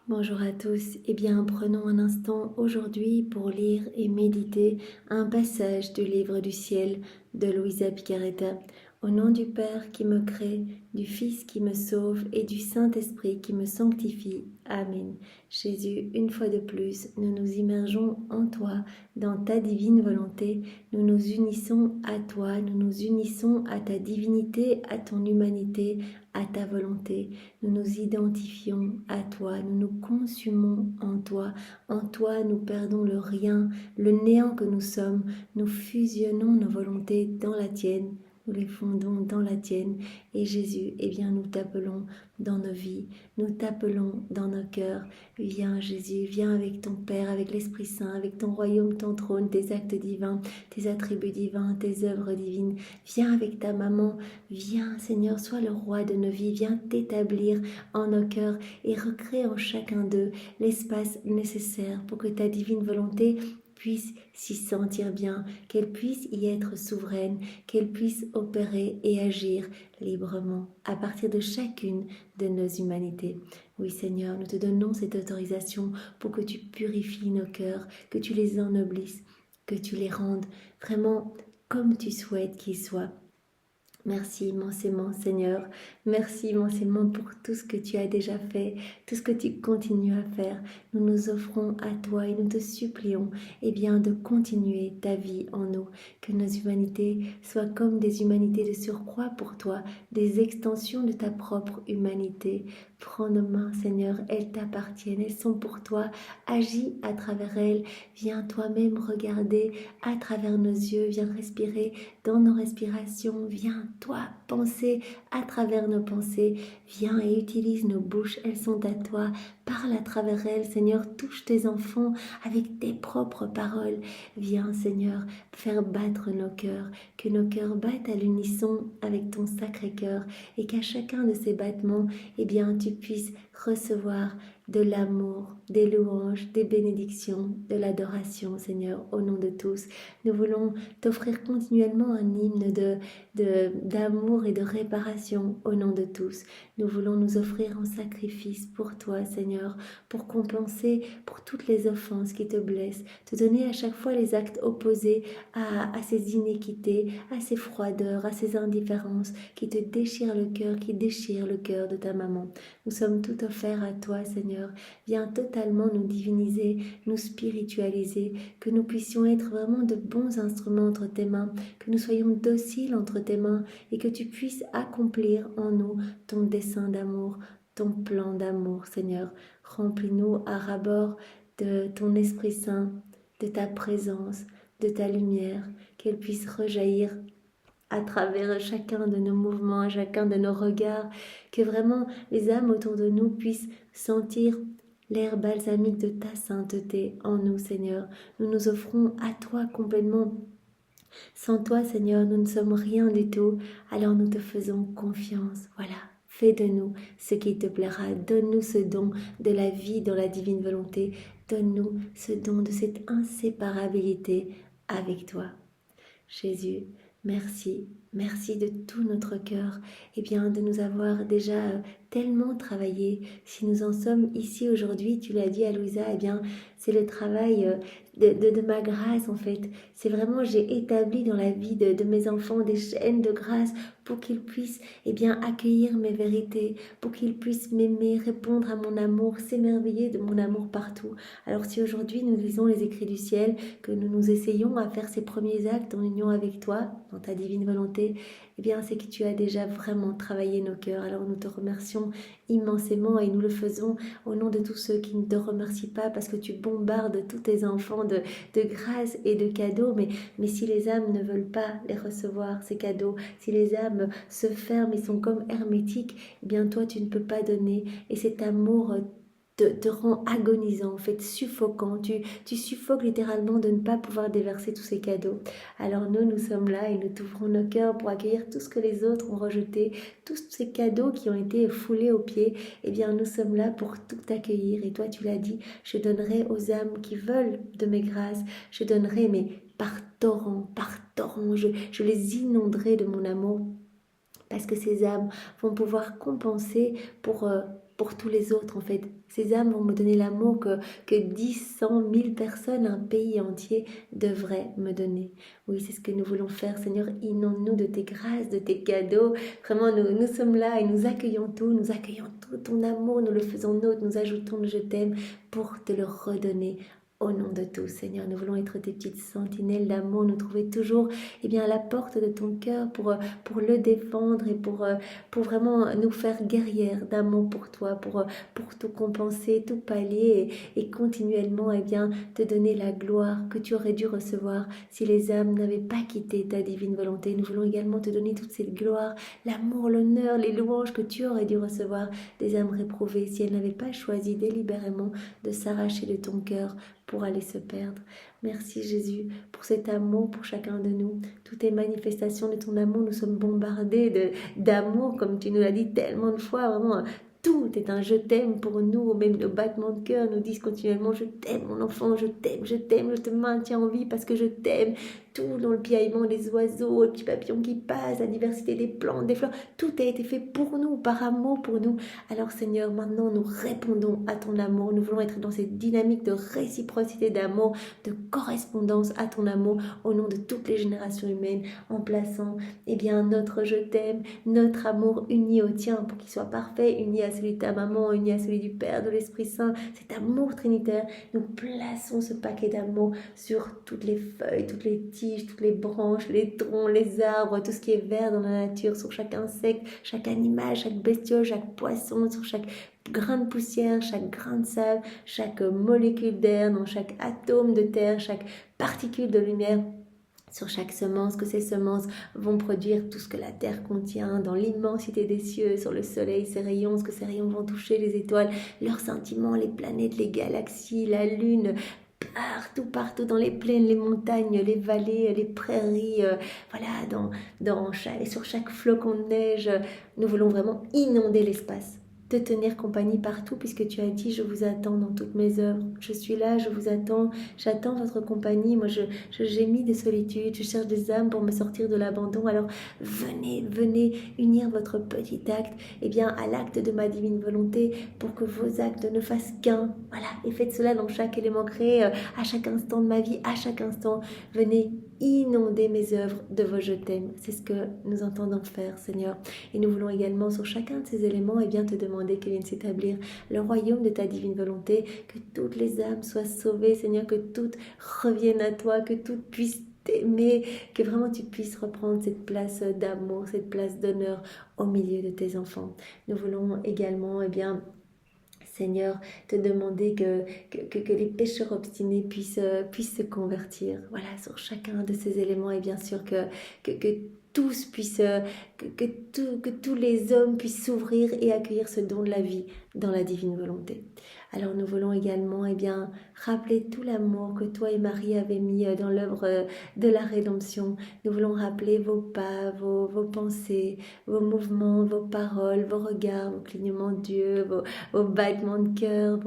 Bonjour à tous, eh bien prenons un instant aujourd'hui pour lire et méditer un passage du livre du ciel de Luisa Picaretta. Au nom du Père qui me crée, du Fils qui me sauve et du Saint-Esprit qui me sanctifie. Amen. Jésus, une fois de plus, nous nous immergeons en toi, dans ta divine volonté. Nous nous unissons à toi, nous nous unissons à ta divinité, à ton humanité, à ta volonté. Nous nous identifions à toi, nous nous consumons en toi. En toi, nous perdons le rien, le néant que nous sommes. Nous fusionnons nos volontés dans la tienne. Nous les fondons dans la tienne. Et Jésus, eh bien, nous t'appelons dans nos vies. Nous t'appelons dans nos cœurs. Viens, Jésus, viens avec ton Père, avec l'Esprit Saint, avec ton royaume, ton trône, tes actes divins, tes attributs divins, tes œuvres divines. Viens avec ta maman. Viens, Seigneur, sois le roi de nos vies. Viens t'établir en nos cœurs et recrée en chacun d'eux l'espace nécessaire pour que ta divine volonté puisse s'y sentir bien, qu'elle puisse y être souveraine, qu'elle puisse opérer et agir librement à partir de chacune de nos humanités. Oui Seigneur, nous te donnons cette autorisation pour que tu purifies nos cœurs, que tu les ennoblisses, que tu les rendes vraiment comme tu souhaites qu'ils soient. Merci immensément Seigneur, merci immensément pour tout ce que tu as déjà fait, tout ce que tu continues à faire. Nous nous offrons à toi et nous te supplions bien, de continuer ta vie en nous, que nos humanités soient comme des humanités de surcroît pour toi, des extensions de ta propre humanité. Prends nos mains Seigneur, elles t'appartiennent, elles sont pour toi, agis à travers elles, viens toi-même regarder à travers nos yeux, viens respirer dans nos respirations, viens toi penser à travers nos pensées, viens et utilise nos bouches, elles sont à toi, parle à travers elles, Seigneur, touche tes enfants avec tes propres paroles, viens Seigneur faire battre nos cœurs, que nos cœurs battent à l'unisson avec ton sacré cœur et qu'à chacun de ces battements, bien tu puisses recevoir de l'amour, des louanges, des bénédictions, de l'adoration, Seigneur, au nom de tous. Nous voulons t'offrir continuellement un hymne d'amour et de réparation au nom de tous. Nous voulons nous offrir en sacrifice pour toi, Seigneur, pour compenser pour toutes les offenses qui te blessent, te donner à chaque fois les actes opposés à ces inéquités, à ces froideurs, à ces indifférences qui te déchirent le cœur, qui déchirent le cœur de ta maman. Nous sommes tout offerts à toi, Seigneur. Viens totalement nous diviniser, nous spiritualiser, que nous puissions être vraiment de bons instruments entre tes mains, que nous soyons dociles entre tes mains et que tu puisses accomplir en nous ton dessein d'amour, ton plan d'amour, Seigneur. Remplis-nous à ras-bord de ton Esprit Saint, de ta présence, de ta lumière, qu'elle puisse rejaillir à travers chacun de nos mouvements, chacun de nos regards, que vraiment les âmes autour de nous puissent sentir l'air balsamique de ta sainteté en nous, Seigneur. Nous nous offrons à toi complètement. Sans toi, Seigneur, nous ne sommes rien du tout, alors nous te faisons confiance. Voilà, fais de nous ce qui te plaira. Donne-nous ce don de la vie dans la divine volonté. Donne-nous ce don de cette inséparabilité avec toi. Jésus, merci, merci de tout notre cœur, de nous avoir déjà tellement travaillé. Si nous en sommes ici aujourd'hui, tu l'as dit à Louisa, c'est le travail de ma grâce en fait. C'est vraiment, j'ai établi dans la vie de mes enfants des chaînes de grâce pour qu'ils puissent accueillir mes vérités, pour qu'ils puissent m'aimer, répondre à mon amour, s'émerveiller de mon amour partout. Alors si aujourd'hui nous lisons les écrits du ciel, que nous essayons à faire ces premiers actes en union avec toi, dans ta divine volonté, c'est que tu as déjà vraiment travaillé nos cœurs. Alors nous te remercions immensément et nous le faisons au nom de tous ceux qui ne te remercient pas parce que tu bombardes tous tes enfants de grâce et de cadeaux. Mais si les âmes ne veulent pas les recevoir, ces cadeaux, si les âmes se ferment et sont comme hermétiques, toi tu ne peux pas donner. Et cet amour te rend agonisant, en fait, suffocant. Tu suffoques littéralement de ne pas pouvoir déverser tous ces cadeaux. Alors nous sommes là et nous t'ouvrons nos cœurs pour accueillir tout ce que les autres ont rejeté, tous ces cadeaux qui ont été foulés aux pieds. Nous sommes là pour tout accueillir. Et toi, tu l'as dit, je donnerai aux âmes qui veulent de mes grâces, je donnerai, mais par torrent, je les inonderai de mon amour. Parce que ces âmes vont pouvoir compenser pour pour tous les autres en fait. Ces âmes vont me donner l'amour que 10, 100, 1000 personnes, un pays entier devraient me donner. Oui, c'est ce que nous voulons faire, Seigneur. Inonde-nous de tes grâces, de tes cadeaux. Vraiment, nous sommes là et nous accueillons tout ton amour, nous le faisons nôtre, nous ajoutons le je t'aime pour te le redonner. Au nom de tous, Seigneur, nous voulons être tes petites sentinelles d'amour, nous trouver toujours à la porte de ton cœur pour le défendre et pour vraiment nous faire guerrières d'amour pour toi, pour tout compenser, tout pallier et continuellement te donner la gloire que tu aurais dû recevoir si les âmes n'avaient pas quitté ta divine volonté. Nous voulons également te donner toute cette gloire, l'amour, l'honneur, les louanges que tu aurais dû recevoir des âmes réprouvées si elles n'avaient pas choisi délibérément de s'arracher de ton cœur pour aller se perdre. Merci Jésus pour cet amour pour chacun de nous. Toutes les manifestations de ton amour, nous sommes bombardés d'amour, comme tu nous l'as dit tellement de fois, vraiment. Tout est un je t'aime pour nous, même nos battements de cœur nous disent continuellement je t'aime mon enfant, je t'aime, je te maintiens en vie parce que je t'aime. Tout dans le piaillement des oiseaux, les petits papillons qui passent, la diversité des plantes, des fleurs, tout a été fait pour nous, par amour pour nous. Alors Seigneur, maintenant nous répondons à ton amour, nous voulons être dans cette dynamique de réciprocité d'amour, de correspondance à ton amour au nom de toutes les générations humaines, en plaçant notre je t'aime, notre amour uni au tien pour qu'il soit parfait, uni à celui de ta maman, uni à celui du Père, de l'Esprit Saint, cet amour trinitaire. Nous plaçons ce paquet d'amour sur toutes les feuilles, toutes les tiges, toutes les branches, les troncs, les arbres, tout ce qui est vert dans la nature, sur chaque insecte, chaque animal, chaque bestiole, chaque poisson, sur chaque grain de poussière, chaque grain de sable, chaque molécule d'air, dans chaque atome de terre, chaque particule de lumière, sur chaque semence, que ces semences vont produire tout ce que la terre contient dans l'immensité des cieux, sur le soleil, ses rayons, ce que ces rayons vont toucher, les étoiles, leurs sentiments, les planètes, les galaxies, la lune, partout dans les plaines, les montagnes, les vallées, les prairies, sur chaque flocon de neige, nous voulons vraiment inonder l'espace. Te tenir compagnie partout puisque tu as dit je vous attends dans toutes mes œuvres, je suis là, je vous attends, j'attends votre compagnie, moi je gémis de solitude, je cherche des âmes pour me sortir de l'abandon, alors venez unir votre petit acte à l'acte de ma divine volonté pour que vos actes ne fassent qu'un, voilà, et faites cela dans chaque élément créé, à chaque instant de ma vie, à chaque instant, venez inonder mes œuvres de vos je t'aime, c'est ce que nous entendons faire Seigneur, et nous voulons également sur chacun de ces éléments te demander que vienne s'établir le royaume de ta divine volonté, que toutes les âmes soient sauvées Seigneur, que toutes reviennent à toi, que toutes puissent t'aimer, que vraiment tu puisses reprendre cette place d'amour, cette place d'honneur au milieu de tes enfants. Nous voulons également Seigneur, te demander que les pécheurs obstinés puissent se convertir. Voilà, sur chacun de ces éléments et bien sûr que tous puissent, que tous les hommes puissent s'ouvrir et accueillir ce don de la vie dans la divine volonté. Alors nous voulons également rappeler tout l'amour que toi et Marie avez mis dans l'œuvre de la rédemption. Nous voulons rappeler vos pas, vos pensées, vos mouvements, vos paroles, vos regards, vos clignements d'yeux, vos battements de cœur,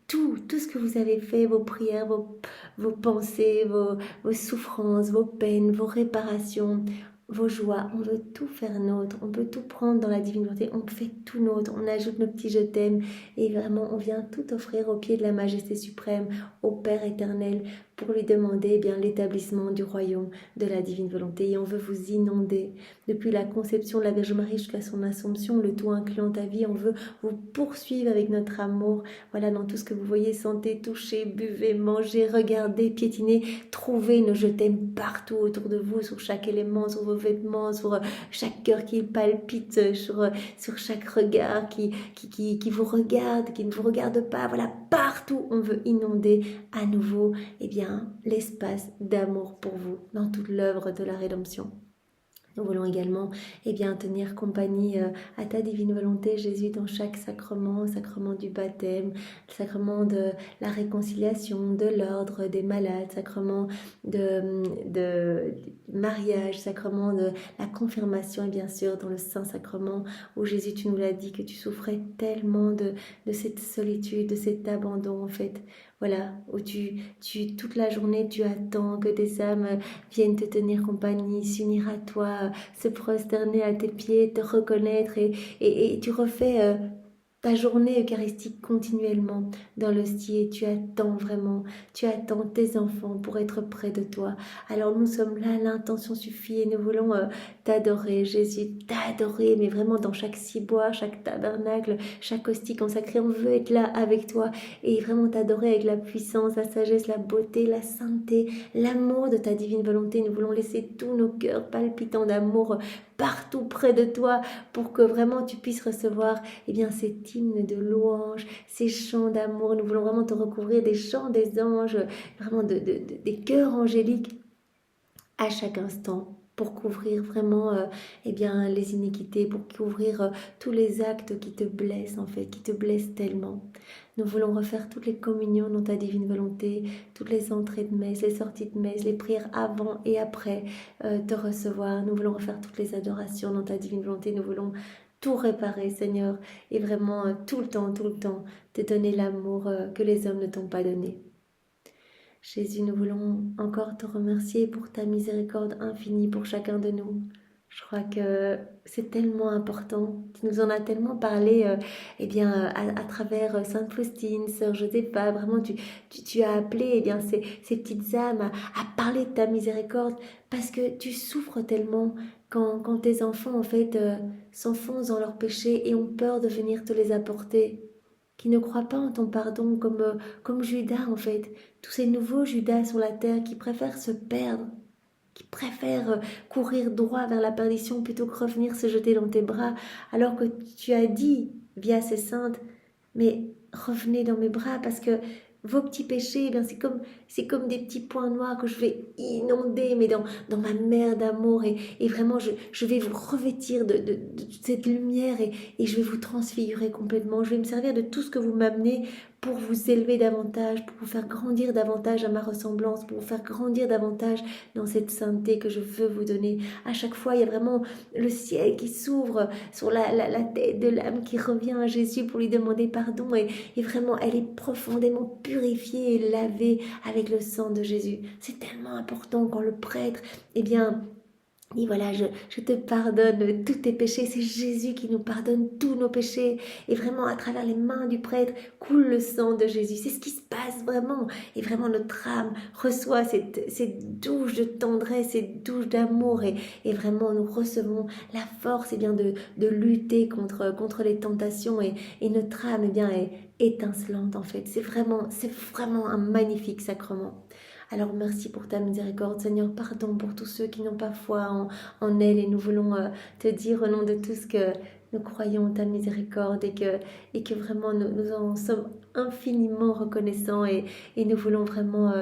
tout ce que vous avez fait, vos prières, vos pensées, vos souffrances, vos peines, vos réparations, vos joies. On veut tout faire nôtre, on peut tout prendre dans la divine volonté, on fait tout nôtre, on ajoute nos petits je t'aime et vraiment on vient tout offrir au pied de la majesté suprême, au Père éternel, pour lui demander l'établissement du royaume de la divine volonté. Et on veut vous inonder depuis la conception de la Vierge Marie jusqu'à son Assomption, le tout incluant ta vie. On veut vous poursuivre avec notre amour. Voilà, dans tout ce que vous voyez, sentez, touchez, buvez, mangez, regardez, piétinez, trouvez nos je t'aime partout autour de vous, sur chaque élément, sur vos vêtements, sur chaque cœur qui palpite, sur chaque regard qui vous regarde, qui ne vous regarde pas. Voilà, partout on veut inonder à nouveau l'espace d'amour pour vous dans toute l'œuvre de la rédemption. Nous voulons également tenir compagnie à ta divine volonté, Jésus, dans chaque sacrement, sacrement du baptême, sacrement de la réconciliation, de l'ordre des malades, sacrement de mariage, sacrement de la confirmation et bien sûr dans le Saint-Sacrement où Jésus, tu nous l'as dit que tu souffrais tellement de cette solitude, de cet abandon en fait. voilà, où toute la journée, tu attends que des âmes viennent te tenir compagnie, s'unir à toi, se prosterner à tes pieds, te reconnaître et tu refais ta journée eucharistique continuellement dans l'hostie et tu attends vraiment, tu attends tes enfants pour être près de toi. Alors nous sommes là, l'intention suffit et nous voulons t'adorer, Jésus, t'adorer, mais vraiment dans chaque ciboire, chaque tabernacle, chaque hostie consacrée, on veut être là avec toi et vraiment t'adorer avec la puissance, la sagesse, la beauté, la sainteté, l'amour de ta divine volonté. Nous voulons laisser tous nos cœurs palpitants d'amour partout près de toi pour que vraiment tu puisses recevoir cet hymne de louange, ces chants d'amour. Nous voulons vraiment te recouvrir des chants des anges, vraiment des chœurs angéliques à chaque instant pour couvrir vraiment les iniquités, pour couvrir tous les actes qui te blessent en fait, qui te blessent tellement. Nous voulons refaire toutes les communions dans ta divine volonté, toutes les entrées de messe, les sorties de messe, les prières avant et après te recevoir. Nous voulons refaire toutes les adorations dans ta divine volonté. Nous voulons tout réparer, Seigneur, et vraiment tout le temps, te donner l'amour que les hommes ne t'ont pas donné. Jésus, nous voulons encore te remercier pour ta miséricorde infinie pour chacun de nous. Je crois que c'est tellement important. Tu nous en as tellement parlé à travers Sainte Faustine, Sœur Josépha. Vraiment, tu as appelé ces petites âmes à parler de ta miséricorde parce que tu souffres tellement quand tes enfants en fait s'enfoncent dans leurs péchés et ont peur de venir te les apporter, qui ne croient pas en ton pardon comme Judas en fait. Tous ces nouveaux Judas sur la terre qui préfèrent se perdre, qui préfèrent courir droit vers la perdition plutôt que revenir se jeter dans tes bras, alors que tu as dit via ces saintes, mais revenez dans mes bras parce que vos petits péchés, c'est comme des petits points noirs que je vais inonder mais dans ma mer d'amour et vraiment je vais vous revêtir de cette lumière et je vais vous transfigurer complètement. Je vais me servir de tout ce que vous m'amenez pour vous élever davantage, pour vous faire grandir davantage à ma ressemblance, pour vous faire grandir davantage dans cette sainteté que je veux vous donner. À chaque fois, il y a vraiment le ciel qui s'ouvre sur la tête de l'âme qui revient à Jésus pour lui demander pardon et vraiment, elle est profondément purifiée et lavée avec le sang de Jésus. C'est tellement important quand le prêtre, et voilà, je te pardonne tous tes péchés. C'est Jésus qui nous pardonne tous nos péchés. Et vraiment, à travers les mains du prêtre, coule le sang de Jésus. C'est ce qui se passe vraiment. Et vraiment, notre âme reçoit cette douche de tendresse, cette douche d'amour. Et vraiment, nous recevons la force de lutter contre les tentations. Et notre âme est étincelante en fait. C'est vraiment un magnifique sacrement. Alors merci pour ta miséricorde, Seigneur, pardon pour tous ceux qui n'ont pas foi en elle et nous voulons te dire au nom de tous que nous croyons en ta miséricorde et que vraiment nous en sommes infiniment reconnaissants et nous voulons vraiment...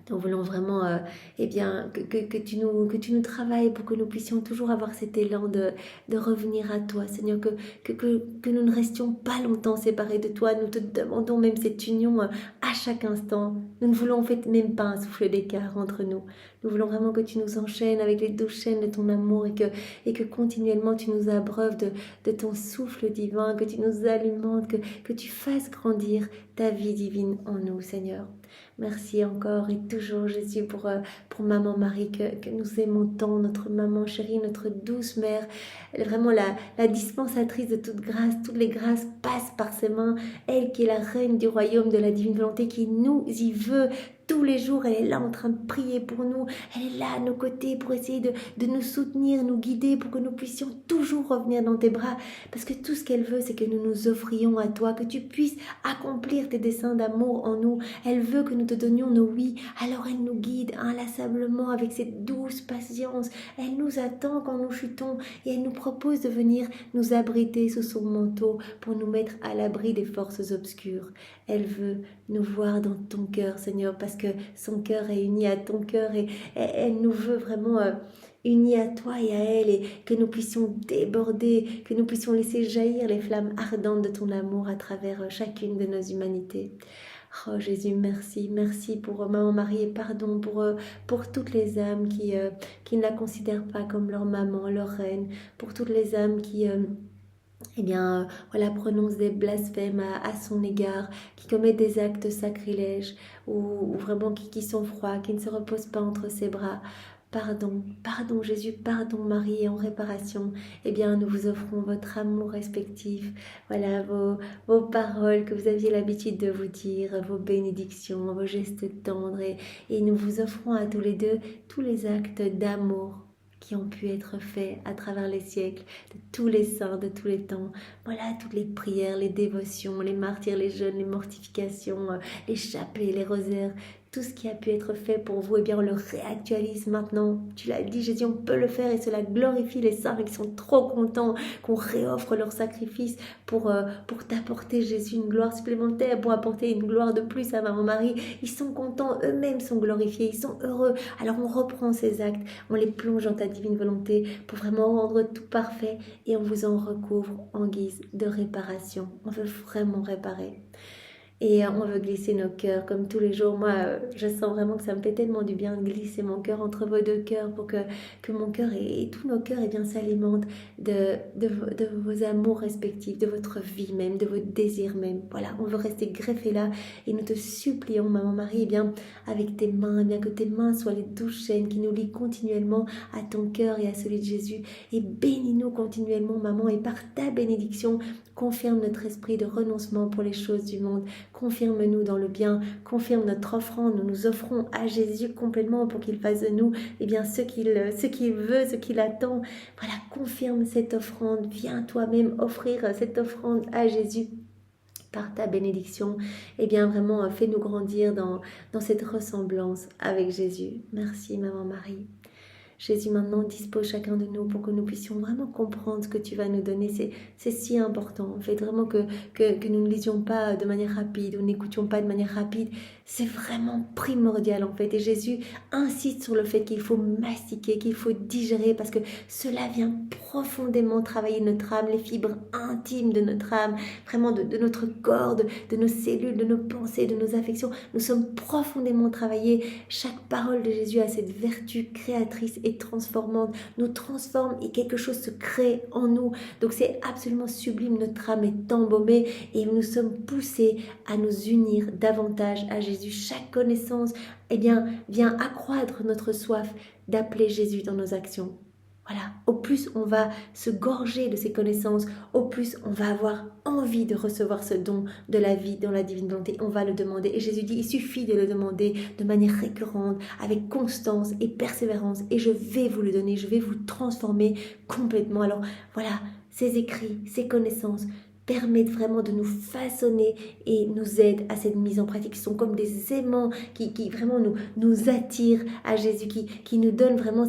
que tu nous travailles pour que nous puissions toujours avoir cet élan de revenir à toi, Seigneur, que nous ne restions pas longtemps séparés de toi. Nous te demandons même cette union à chaque instant. Nous ne voulons en fait même pas un souffle d'écart entre nous. Nous voulons vraiment que tu nous enchaînes avec les 12 chaînes de ton amour et que continuellement tu nous abreuves de ton souffle divin, que tu nous alimentes, que tu fasses grandir ta vie divine en nous, Seigneur. Merci encore et toujours Jésus pour Maman Marie que nous aimons tant, notre maman chérie, notre douce mère. Elle est vraiment la dispensatrice de toute grâce. Toutes les grâces passent par ses mains. Elle qui est la reine du royaume de la divine volonté, qui nous y veut. Tous les jours, elle est là en train de prier pour nous. Elle est là à nos côtés pour essayer de nous soutenir, nous guider, pour que nous puissions toujours revenir dans tes bras. Parce que tout ce qu'elle veut, c'est que nous nous offrions à toi, que tu puisses accomplir tes desseins d'amour en nous. Elle veut que nous te donnions nos oui. Alors elle nous guide inlassablement avec cette douce patience. Elle nous attend quand nous chutons et elle nous propose de venir nous abriter sous son manteau pour nous mettre à l'abri des forces obscures. Elle veut nous voir dans ton cœur, Seigneur, parce que son cœur est uni à ton cœur et elle nous veut vraiment unis à toi et à elle et que nous puissions déborder, que nous puissions laisser jaillir les flammes ardentes de ton amour à travers chacune de nos humanités. Oh Jésus, merci pour Maman Marie et pardon pour toutes les âmes qui ne la considèrent pas comme leur maman, leur reine, pour toutes les âmes qui eh bien, voilà, prononce des blasphèmes à son égard, qui commettent des actes sacrilèges, ou vraiment qui sont froids, qui ne se reposent pas entre ses bras. Pardon, pardon Jésus, pardon Marie, et en réparation, eh bien, nous vous offrons votre amour respectif, voilà, vos paroles que vous aviez l'habitude de vous dire, vos bénédictions, vos gestes tendres, et nous vous offrons à tous les deux tous les actes d'amour qui ont pu être faits à travers les siècles, de tous les saints, de tous les temps. Voilà, toutes les prières, les dévotions, les martyrs, les jeûnes, les mortifications, les chapelets, les rosaires, tout ce qui a pu être fait pour vous, eh bien on le réactualise maintenant. Tu l'as dit Jésus, on peut le faire et cela glorifie les saints qui sont trop contents qu'on réoffre leur sacrifice pour t'apporter Jésus une gloire supplémentaire, pour apporter une gloire de plus à Maman Marie. Ils sont contents, eux-mêmes sont glorifiés, ils sont heureux. Alors on reprend ces actes, on les plonge dans ta divine volonté pour vraiment rendre tout parfait et on vous en recouvre en guise de réparation. On veut vraiment réparer. Et on veut glisser nos cœurs comme tous les jours. Moi, je sens vraiment que ça me fait tellement du bien de glisser mon cœur entre vos deux cœurs pour que mon cœur et tous nos cœurs s'alimentent de vos amours respectifs, de votre vie même, de vos désirs même. Voilà, on veut rester greffés là et nous te supplions, Maman Marie, avec tes mains, que tes mains soient les 12 chaînes qui nous lient continuellement à ton cœur et à celui de Jésus. Et bénis-nous continuellement, Maman, et par ta bénédiction, confirme notre esprit de renoncement pour les choses du monde. Confirme-nous dans le bien, confirme notre offrande. Nous nous offrons à Jésus complètement pour qu'il fasse de nous ce qu'il veut, ce qu'il attend. Voilà, confirme cette offrande. Viens toi-même offrir cette offrande à Jésus par ta bénédiction. Vraiment, fais-nous grandir dans cette ressemblance avec Jésus. Merci, Maman Marie. Jésus, maintenant, dispose chacun de nous pour que nous puissions vraiment comprendre ce que tu vas nous donner. C'est si important, en fait, vraiment que nous ne lisions pas de manière rapide, ou n'écoutions pas de manière rapide. C'est vraiment primordial, en fait. Et Jésus insiste sur le fait qu'il faut mastiquer, qu'il faut digérer, parce que cela vient profondément travailler notre âme, les fibres intimes de notre âme, vraiment de notre corps, de nos cellules, de nos pensées, de nos affections. Nous sommes profondément travaillés. Chaque parole de Jésus a cette vertu créatrice et transformante, nous transforme et quelque chose se crée en nous. Donc c'est absolument sublime, notre âme est embaumée et nous sommes poussés à nous unir davantage à Jésus. Chaque connaissance vient accroître notre soif d'appeler Jésus dans nos actions. Voilà, au plus on va se gorger de ces connaissances, au plus on va avoir envie de recevoir ce don de la vie dans la divine volonté. On va le demander. Et Jésus dit, il suffit de le demander de manière récurrente, avec constance et persévérance. Et je vais vous le donner, je vais vous transformer complètement. Alors voilà, ces écrits, ces connaissances permettent vraiment de nous façonner et nous aident à cette mise en pratique. Ils sont comme des aimants qui vraiment nous attirent à Jésus, qui nous donnent vraiment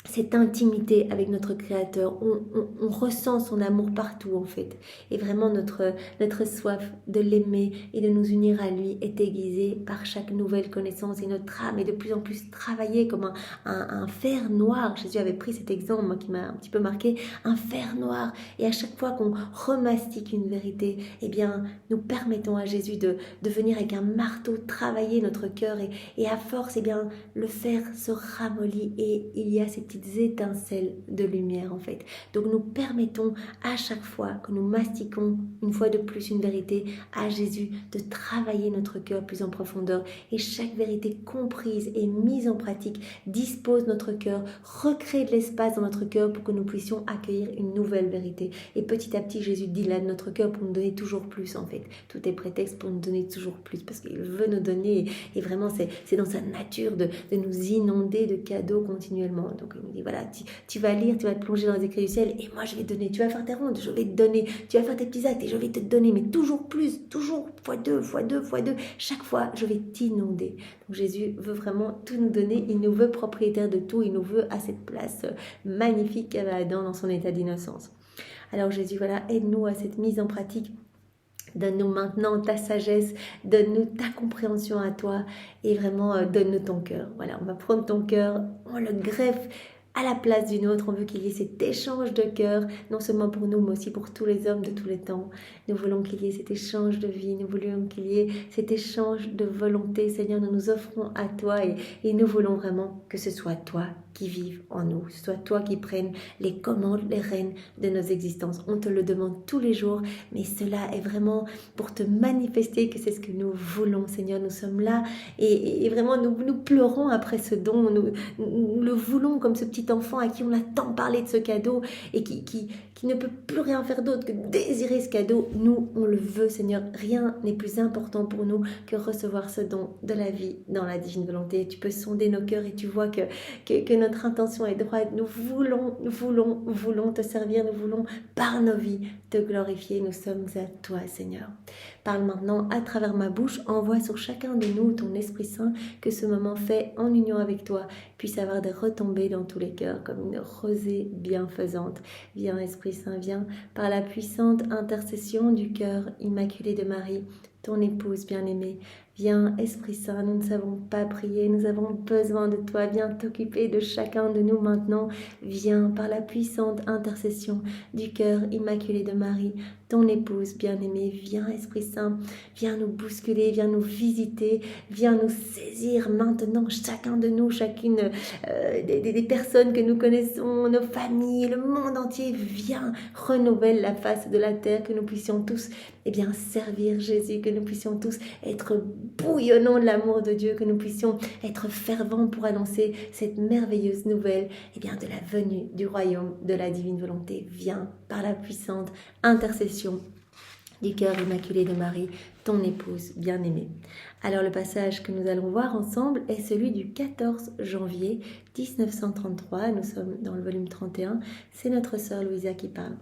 cette intimité avec notre Créateur. On ressent son amour partout en fait. Et vraiment notre soif de l'aimer et de nous unir à lui est aiguisée par chaque nouvelle connaissance. Et notre âme est de plus en plus travaillée comme un fer noir. Jésus avait pris cet exemple, moi, qui m'a un petit peu marqué. Un fer noir. Et à chaque fois qu'on remastique une vérité, nous permettons à Jésus de venir avec un marteau travailler notre cœur. Et à force, le fer se ramollit et il y a ces petites étincelles de lumière en fait. Donc nous permettons à chaque fois que nous mastiquons une fois de plus une vérité à Jésus de travailler notre cœur plus en profondeur, et chaque vérité comprise et mise en pratique dispose notre cœur, recrée de l'espace dans notre cœur pour que nous puissions accueillir une nouvelle vérité. Et petit à petit Jésus dilate notre cœur pour nous donner toujours plus en fait. Tout est prétexte pour nous donner toujours plus parce qu'il veut nous donner, et vraiment c'est dans sa nature de nous inonder de cadeaux continuellement. Donc il nous dit voilà, tu vas lire, tu vas te plonger dans les écrits du ciel et moi je vais te donner, tu vas faire tes rondes, je vais te donner, tu vas faire tes petits actes et je vais te donner, mais toujours plus, toujours fois deux, chaque fois je vais t'inonder. Donc Jésus veut vraiment tout nous donner, il nous veut propriétaire de tout, il nous veut à cette place magnifique qu'avait Adam dans son état d'innocence. Alors Jésus, voilà, aide-nous à cette mise en pratique. Donne-nous maintenant ta sagesse, donne-nous ta compréhension à toi et vraiment donne-nous ton cœur. Voilà, on va prendre ton cœur, on le greffe à la place d'une autre. On veut qu'il y ait cet échange de cœur, non seulement pour nous, mais aussi pour tous les hommes de tous les temps. Nous voulons qu'il y ait cet échange de vie, nous voulons qu'il y ait cet échange de volonté. Seigneur, nous nous offrons à toi et nous voulons vraiment que ce soit toi qui vive en nous. Ce soit toi qui prennes les commandes, les rênes de nos existences. On te le demande tous les jours, mais cela est vraiment pour te manifester que c'est ce que nous voulons, Seigneur. Nous sommes là et vraiment nous pleurons après ce don. Nous le voulons comme ce petit enfant à qui on a tant parlé de ce cadeau et qui ne peut plus rien faire d'autre que désirer ce cadeau. Nous, on le veut, Seigneur. Rien n'est plus important pour nous que recevoir ce don de la vie dans la divine volonté. Tu peux sonder nos cœurs et tu vois que notre intention est droite. Nous voulons te servir. Nous voulons, par nos vies, te glorifier. Nous sommes à toi, Seigneur. Parle maintenant à travers ma bouche. Envoie sur chacun de nous ton Esprit Saint, que ce moment fait en union avec toi puisse avoir des retombées dans tous les cœurs comme une rosée bienfaisante. Viens, Esprit Saint, viens par la puissante intercession du cœur immaculé de Marie, ton épouse bien-aimée. Viens, Esprit Saint, nous ne savons pas prier, nous avons besoin de toi. Viens t'occuper de chacun de nous maintenant. Viens par la puissante intercession du cœur immaculé de Marie, ton épouse bien-aimée. Viens, Esprit Saint, viens nous bousculer, viens nous visiter, viens nous saisir maintenant, chacun de nous, chacune des personnes que nous connaissons, nos familles, le monde entier. Viens, renouvelle la face de la terre, que nous puissions tous servir Jésus, que nous puissions tous être bouillonnants de l'amour de Dieu, que nous puissions être fervents pour annoncer cette merveilleuse nouvelle de la venue du royaume de la divine volonté. Viens par la puissante intercession du cœur immaculé de Marie, ton épouse bien-aimée. Alors le passage que nous allons voir ensemble est celui du 14 janvier 1933, nous sommes dans le volume 31, c'est notre sœur Louisa qui parle.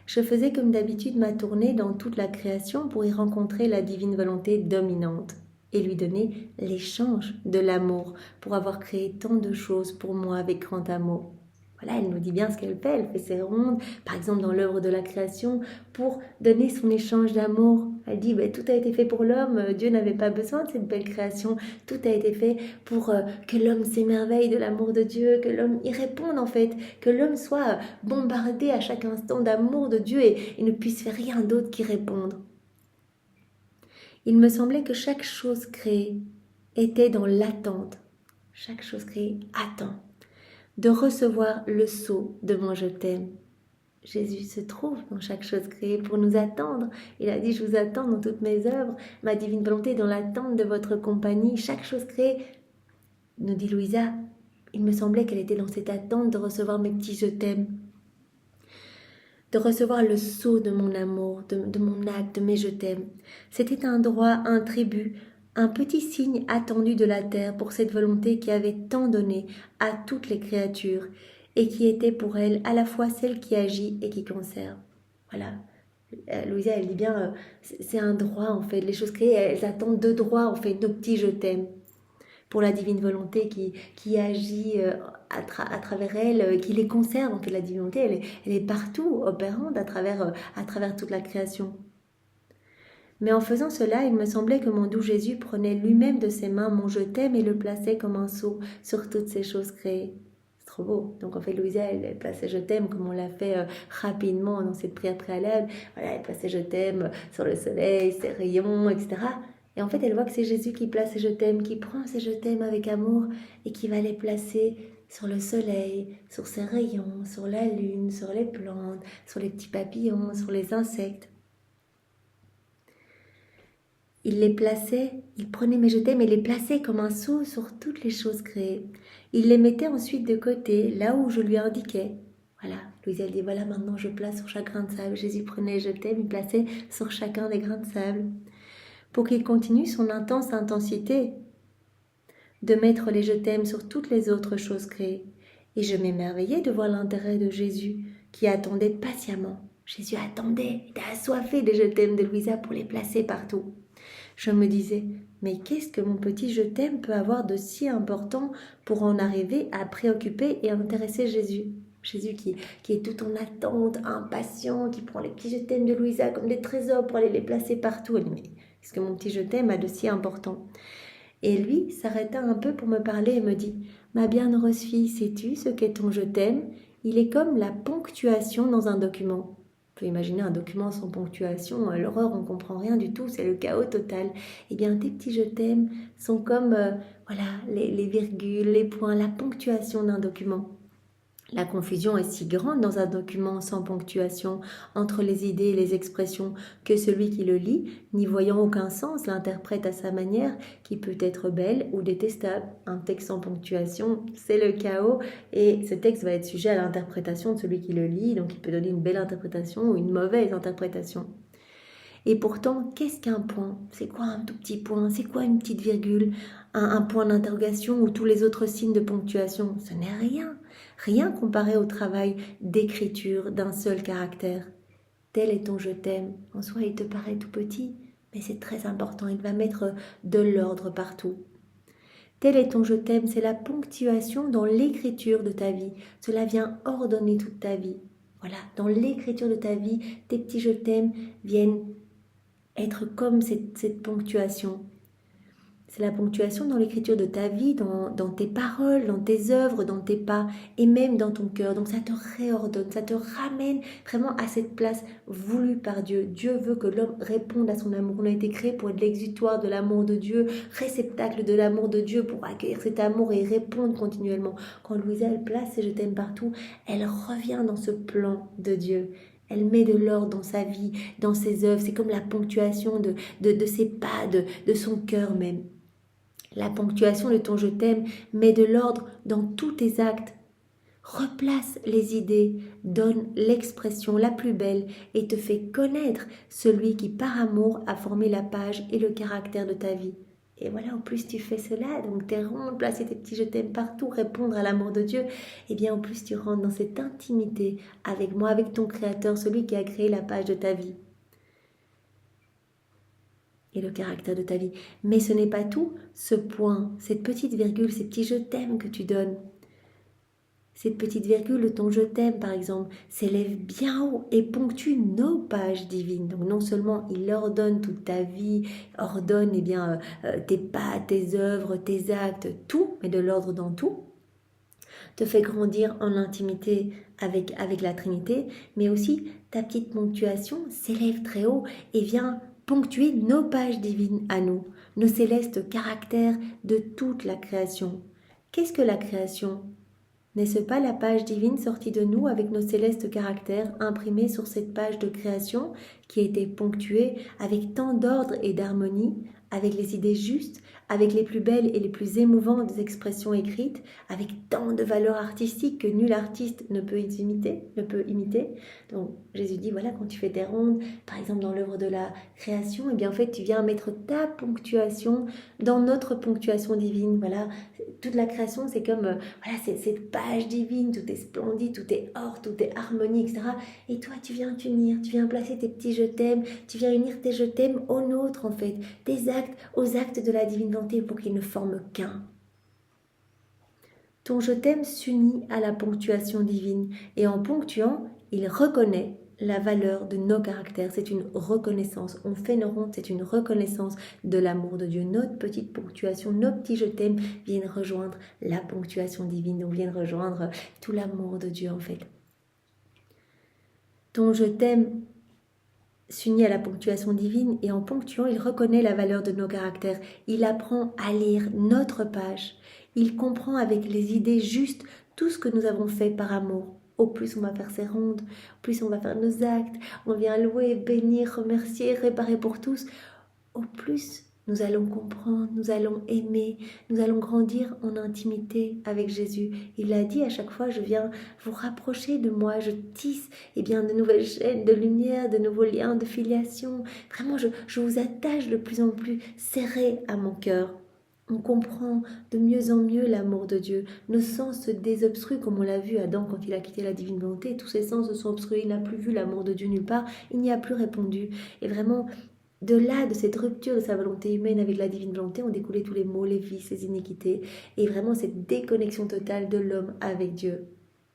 Je faisais comme d'habitude ma tournée dans toute la création pour y rencontrer la divine volonté dominante et lui donner l'échange de l'amour pour avoir créé tant de choses pour moi avec grand amour. Voilà, elle nous dit bien ce qu'elle fait. Elle fait ses rondes, par exemple dans l'œuvre de la création, pour donner son échange d'amour. Elle dit, tout a été fait pour l'homme, Dieu n'avait pas besoin de cette belle création. Tout a été fait pour que l'homme s'émerveille de l'amour de Dieu, que l'homme y réponde en fait, que l'homme soit bombardé à chaque instant d'amour de Dieu et ne puisse faire rien d'autre qu'y répondre. Il me semblait que chaque chose créée était dans l'attente. Chaque chose créée attend de recevoir le sceau de mon je t'aime. Jésus se trouve dans chaque chose créée pour nous attendre. Il a dit, je vous attends dans toutes mes œuvres, ma divine volonté dans l'attente de votre compagnie. Chaque chose créée, nous dit Louisa, il me semblait qu'elle était dans cette attente de recevoir mes petits je t'aime, de recevoir le sceau de mon amour, de mon acte, de mes je t'aime. C'était un droit, un tribut, un petit signe attendu de la terre pour cette volonté qui avait tant donné à toutes les créatures et qui était pour elle à la fois celle qui agit et qui conserve. Voilà. Louisa, elle dit bien, c'est un droit en fait. Les choses créées, elles attendent de droit en fait, nos petits je t'aime. Pour la divine volonté qui agit à travers elle, qui les conserve. En fait, la divine volonté, elle est partout, opérante à travers toute la création. Mais en faisant cela, il me semblait que mon doux Jésus prenait lui-même de ses mains mon je t'aime et le plaçait comme un sceau sur toutes ces choses créées. C'est trop beau. Donc en fait, Louisa, elle plaçait je t'aime comme on l'a fait rapidement dans cette prière préalable. Voilà, elle plaçait je t'aime sur le soleil, ses rayons, etc. Et en fait, elle voit que c'est Jésus qui place ses je t'aime, qui prend ses je t'aime avec amour et qui va les placer sur le soleil, sur ses rayons, sur la lune, sur les plantes, sur les petits papillons, sur les insectes. Il prenait mes je t'aime et les plaçait comme un sceau sur toutes les choses créées. Il les mettait ensuite de côté, là où je lui indiquais. Voilà, Louisa elle dit, voilà maintenant je place sur chaque grain de sable. Jésus prenait je t'aime, il plaçait sur chacun des grains de sable. Pour qu'il continue son intense intensité de mettre les je t'aime sur toutes les autres choses créées. Et je m'émerveillais de voir l'intérêt de Jésus qui attendait patiemment. Jésus attendait, il était assoiffé des je t'aime de Louisa pour les placer partout. Je me disais, mais qu'est-ce que mon petit je t'aime peut avoir de si important pour en arriver à préoccuper et intéresser Jésus? Jésus qui est tout en attente, impatient, qui prend les petits je t'aime de Louisa comme des trésors pour aller les placer partout. Elle dit, mais qu'est-ce que mon petit je t'aime a de si important? Et lui s'arrêta un peu pour me parler et me dit, ma bienheureuse fille, sais-tu ce qu'est ton je t'aime? Il est comme la ponctuation dans un document. peut imaginer un document sans ponctuation, l'horreur, on ne comprend rien du tout, c'est le chaos total. Eh bien, tes petits je t'aime sont comme voilà, les virgules, les points, la ponctuation d'un document. La confusion est si grande dans un document sans ponctuation entre les idées et les expressions que celui qui le lit, n'y voyant aucun sens, l'interprète à sa manière, qui peut être belle ou détestable. Un texte sans ponctuation, c'est le chaos, et ce texte va être sujet à l'interprétation de celui qui le lit, donc il peut donner une belle interprétation ou une mauvaise interprétation. Et pourtant, qu'est-ce qu'un point? C'est quoi un tout petit point? C'est quoi une petite virgule? Un point d'interrogation ou tous les autres signes de ponctuation? Ce n'est rien. Rien comparé au travail d'écriture d'un seul caractère. Tel est ton je t'aime. En soi, il te paraît tout petit, mais c'est très important. Il va mettre de l'ordre partout. Tel est ton je t'aime, c'est la ponctuation dans l'écriture de ta vie. Cela vient ordonner toute ta vie. Voilà, dans l'écriture de ta vie, tes petits je t'aime viennent être comme cette ponctuation. C'est la ponctuation dans l'écriture de ta vie, dans tes paroles, dans tes œuvres, dans tes pas et même dans ton cœur. Donc ça te réordonne, ça te ramène vraiment à cette place voulue par Dieu. Dieu veut que l'homme réponde à son amour. On a été créé pour être l'exutoire de l'amour de Dieu, réceptacle de l'amour de Dieu pour accueillir cet amour et répondre continuellement. Quand Louisa, elle place et je t'aime partout, elle revient dans ce plan de Dieu. Elle met de l'ordre dans sa vie, dans ses œuvres. C'est comme la ponctuation de ses pas, de son cœur même. La ponctuation de ton je t'aime met de l'ordre dans tous tes actes. Replace les idées, donne l'expression la plus belle et te fait connaître celui qui par amour a formé la page et le caractère de ta vie. Et voilà, au plus tu fais cela, donc t'es ronde, placer tes petits je t'aime partout, répondre à l'amour de Dieu, et bien au plus tu rentres dans cette intimité avec moi, avec ton Créateur, celui qui a créé la page de ta vie et le caractère de ta vie. Mais ce n'est pas tout, ce point, cette petite virgule, ces petits je t'aime que tu donnes. Cette petite virgule de ton je t'aime, par exemple, s'élève bien haut et ponctue nos pages divines. Donc non seulement il ordonne toute ta vie, ordonne tes pas, tes œuvres, tes actes, tout, mais de l'ordre dans tout, te fait grandir en intimité avec la Trinité, mais aussi ta petite ponctuation s'élève très haut et vient ponctuer nos pages divines à nous, nos célestes caractères de toute la création. Qu'est-ce que la création? N'est-ce pas la page divine sortie de nous avec nos célestes caractères imprimés sur cette page de création qui a été ponctuée avec tant d'ordre et d'harmonie, avec les idées justes, avec les plus belles et les plus émouvantes expressions écrites, avec tant de valeurs artistiques que nul artiste ne peut imiter. Donc Jésus dit, voilà, quand tu fais des rondes, par exemple dans l'œuvre de la création, et bien en fait tu viens mettre ta ponctuation dans notre ponctuation divine. Voilà, toute la création c'est comme voilà, c'est cette page divine, tout est splendide, tout est or, tout est harmonie, etc. Et toi tu viens t'unir, tu viens placer tes petits je t'aime, tu viens unir tes je t'aime aux nôtres en fait, tes actes aux actes de la divine volonté pour qu'ils ne forment qu'un. Ton je t'aime s'unit à la ponctuation divine et en ponctuant, il reconnaît la valeur de nos caractères. C'est une reconnaissance. On fait nos rondes, c'est une reconnaissance de l'amour de Dieu. Notre petite ponctuation, nos petits je t'aime viennent rejoindre la ponctuation divine, donc viennent rejoindre tout l'amour de Dieu en fait. Ton je t'aime s'unit à la ponctuation divine et en ponctuant, il reconnaît la valeur de nos caractères. Il apprend à lire notre page. Il comprend avec les idées justes tout ce que nous avons fait par amour. Au plus on va faire ses rondes, au plus on va faire nos actes, on vient louer, bénir, remercier, réparer pour tous, au plus nous allons comprendre, nous allons aimer, nous allons grandir en intimité avec Jésus. Il a dit à chaque fois, je viens vous rapprocher de moi, je tisse de nouvelles chaînes de lumière, de nouveaux liens de filiation. Vraiment, je vous attache de plus en plus serré à mon cœur. On comprend de mieux en mieux l'amour de Dieu. Nos sens se désobstruent comme on l'a vu Adam quand il a quitté la divine volonté. Tous ses sens se sont obstrués, il n'a plus vu l'amour de Dieu nulle part, il n'y a plus répondu. Et vraiment, de là, de cette rupture de sa volonté humaine avec la divine volonté, ont découlé tous les maux, les vices, les iniquités, et vraiment cette déconnexion totale de l'homme avec Dieu.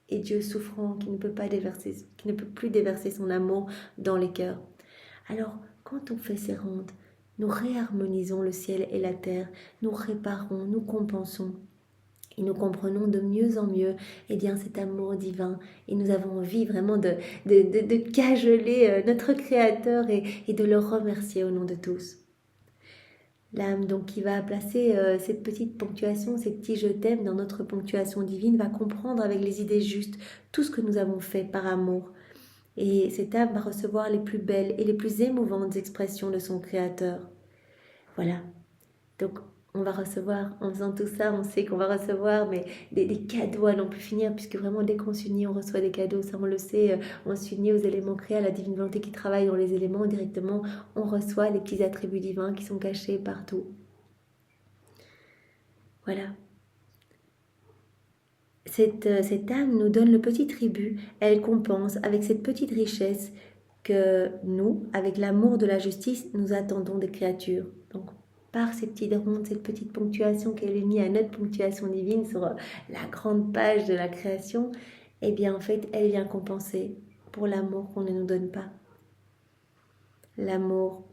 Et Dieu souffrant, qui ne peut plus déverser son amour dans les cœurs. Alors, quand on fait ces rondes, nous réharmonisons le ciel et la terre, nous réparons, nous compensons. et nous comprenons de mieux en mieux cet amour divin. Et nous avons envie vraiment de cajoler notre Créateur et de le remercier au nom de tous. L'âme donc qui va placer cette petite ponctuation, ces petits je t'aime dans notre ponctuation divine, va comprendre avec les idées justes tout ce que nous avons fait par amour. Et cette âme va recevoir les plus belles et les plus émouvantes expressions de son Créateur. Voilà. Donc on va recevoir, en faisant tout ça, on sait qu'on va recevoir des cadeaux à n'en plus finir, puisque vraiment dès qu'on s'unit, on reçoit des cadeaux, ça on le sait, on s'unit aux éléments créés, à la divine volonté qui travaille dans les éléments, directement on reçoit les petits attributs divins qui sont cachés partout. Voilà. Cette âme nous donne le petit tribut, elle compense avec cette petite richesse que nous, avec l'amour de la justice, nous attendons des créatures. Donc, par ces petites rondes, cette petite ponctuation qu'elle est mise à notre ponctuation divine sur la grande page de la création, eh bien en fait, elle vient compenser pour l'amour qu'on ne nous donne pas. L'amour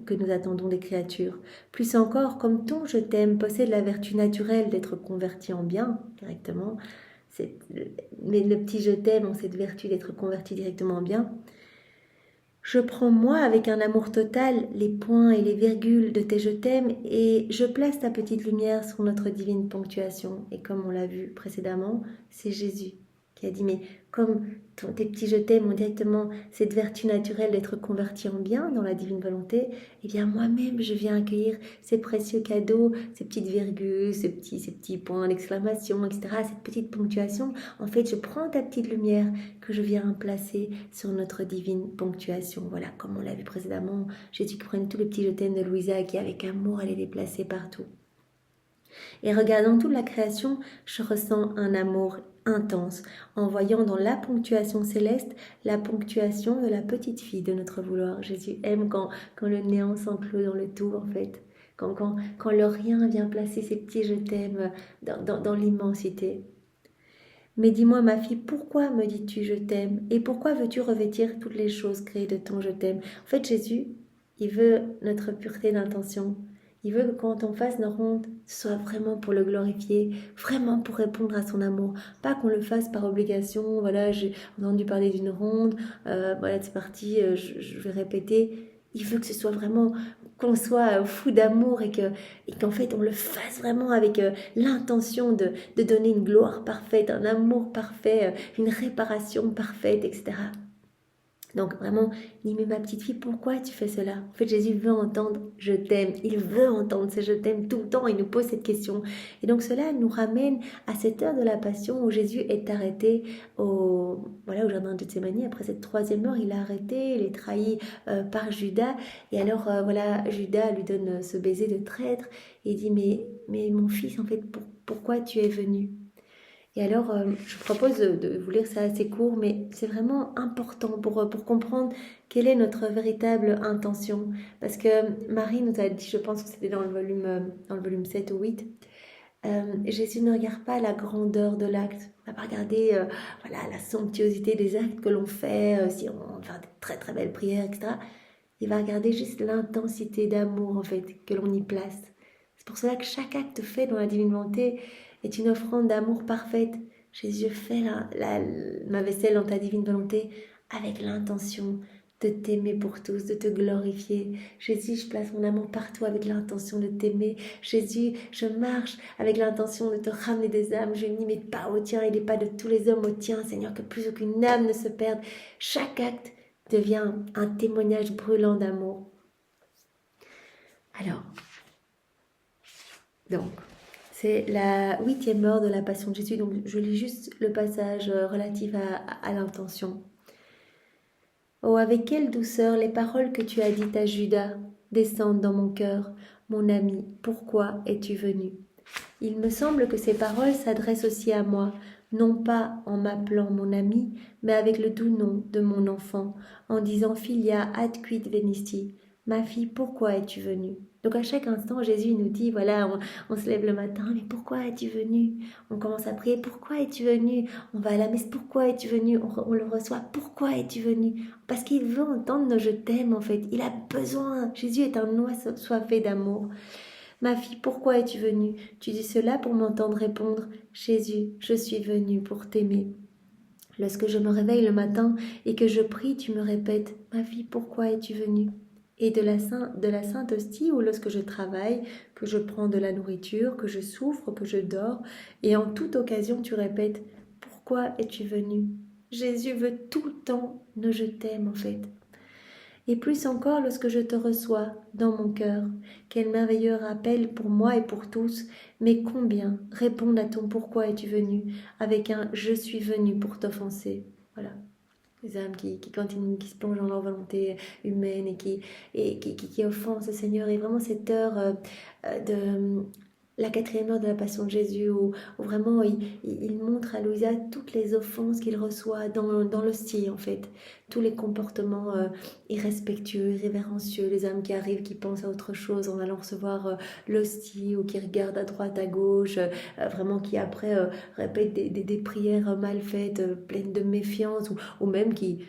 que nous attendons des créatures. Plus encore, comme ton je t'aime possède la vertu naturelle d'être converti en bien directement, mais le petit je t'aime ont cette vertu d'être converti directement en bien, je prends moi avec un amour total les points et les virgules de tes je t'aime et je place ta petite lumière sur notre divine ponctuation. Et comme on l'a vu précédemment, c'est Jésus qui a dit, mais comme tes petits je t'aime ont directement cette vertu naturelle d'être convertis en bien dans la divine volonté, eh bien moi-même je viens accueillir ces précieux cadeaux, ces petites virgules, ces petits points d'exclamation, etc., cette petite ponctuation. En fait, je prends ta petite lumière que je viens placer sur notre divine ponctuation. Voilà, comme on l'a vu précédemment, Jésus qui prenait tous les petits je t'aime de Louisa qui avec amour allait les placer partout. Et regardant toute la création, je ressens un amour intense, en voyant dans la ponctuation céleste la ponctuation de la petite fille de notre vouloir. Jésus aime quand le néant s'enclôt dans le tout, en fait. Quand le rien vient placer ses petits je t'aime dans l'immensité. Mais dis-moi, ma fille, pourquoi me dis-tu je t'aime? Et pourquoi veux-tu revêtir toutes les choses créées de ton je t'aime? En fait, Jésus, il veut notre pureté d'intention. Il veut que quand on fasse nos rondes, ce soit vraiment pour le glorifier, vraiment pour répondre à son amour. Pas qu'on le fasse par obligation, voilà, j'ai entendu parler d'une ronde, voilà, c'est parti, je vais répéter. Il veut que ce soit vraiment, qu'on soit fou d'amour et qu'en fait on le fasse vraiment avec l'intention de donner une gloire parfaite, un amour parfait, une réparation parfaite, etc. Donc vraiment, dis mais ma petite fille, pourquoi tu fais cela? En fait, Jésus veut entendre je t'aime. Il veut entendre ce je t'aime tout le temps. Il nous pose cette question. Et donc cela nous ramène à cette heure de la passion où Jésus est arrêté au jardin de Gethsémani. Après cette troisième heure, il est arrêté, il est trahi par Judas. Et alors Judas lui donne ce baiser de traître et dit mais mon fils, en fait, pourquoi tu es venu? Et alors, je propose de vous lire ça assez court, mais c'est vraiment important pour comprendre quelle est notre véritable intention. Parce que Marie nous a dit, je pense que c'était dans le volume 7 ou 8, Jésus ne regarde pas la grandeur de l'acte, il ne va pas regarder la somptuosité des actes que l'on fait, si on fait des très très belles prières, etc. Il va regarder juste l'intensité d'amour en fait que l'on y place. C'est pour cela que chaque acte fait dans la divine volonté est une offrande d'amour parfaite. Jésus, fais ma vaisselle dans ta divine volonté avec l'intention de t'aimer pour tous, de te glorifier. Jésus, je place mon amour partout avec l'intention de t'aimer. Jésus, je marche avec l'intention de te ramener des âmes. Je n'y mets pas au tien et les pas de tous les hommes au tien, Seigneur, que plus aucune âme ne se perde. Chaque acte devient un témoignage brûlant d'amour. Alors, donc, c'est la 8e heure de la Passion de Jésus. Donc, je lis juste le passage relatif à l'intention. Oh, avec quelle douceur les paroles que tu as dites à Judas descendent dans mon cœur. Mon ami, pourquoi es-tu venu? Il me semble que ces paroles s'adressent aussi à moi, non pas en m'appelant mon ami, mais avec le doux nom de mon enfant, en disant Filia ad quid venisti, ma fille, pourquoi es-tu venue? Donc à chaque instant, Jésus nous dit, voilà, on se lève le matin, mais pourquoi es-tu venu? On commence à prier, pourquoi es-tu venu? On va à la messe, pourquoi es-tu venu? On le reçoit, pourquoi es-tu venu? Parce qu'il veut entendre nos je t'aime en fait, il a besoin, Jésus est un oiseau soifé d'amour. Ma fille, pourquoi es-tu venue? Tu dis cela pour m'entendre répondre, Jésus, je suis venu pour t'aimer. Lorsque je me réveille le matin et que je prie, tu me répètes, ma fille, pourquoi es-tu venue? Et de la Sainte Hostie, ou lorsque je travaille, que je prends de la nourriture, que je souffre, que je dors, et en toute occasion tu répètes, pourquoi es-tu venu? Jésus veut tout le temps nous je t'aime en fait. Et plus encore lorsque je te reçois dans mon cœur. Quel merveilleux rappel pour moi et pour tous, mais combien répondent à ton pourquoi es-tu venu avec un je suis venu pour t'offenser. Voilà. Les âmes qui continuent, qui se plongent dans leur volonté humaine et qui offensent le Seigneur. Et vraiment cette heure de la 4e heure de la Passion de Jésus, où vraiment il montre à Louisa toutes les offenses qu'il reçoit dans l'hostie en fait. Tous les comportements irrespectueux, irrévérencieux, les âmes qui arrivent, qui pensent à autre chose en allant recevoir l'hostie, ou qui regardent à droite, à gauche, vraiment qui après répètent des prières mal faites, pleines de méfiance, ou même qui,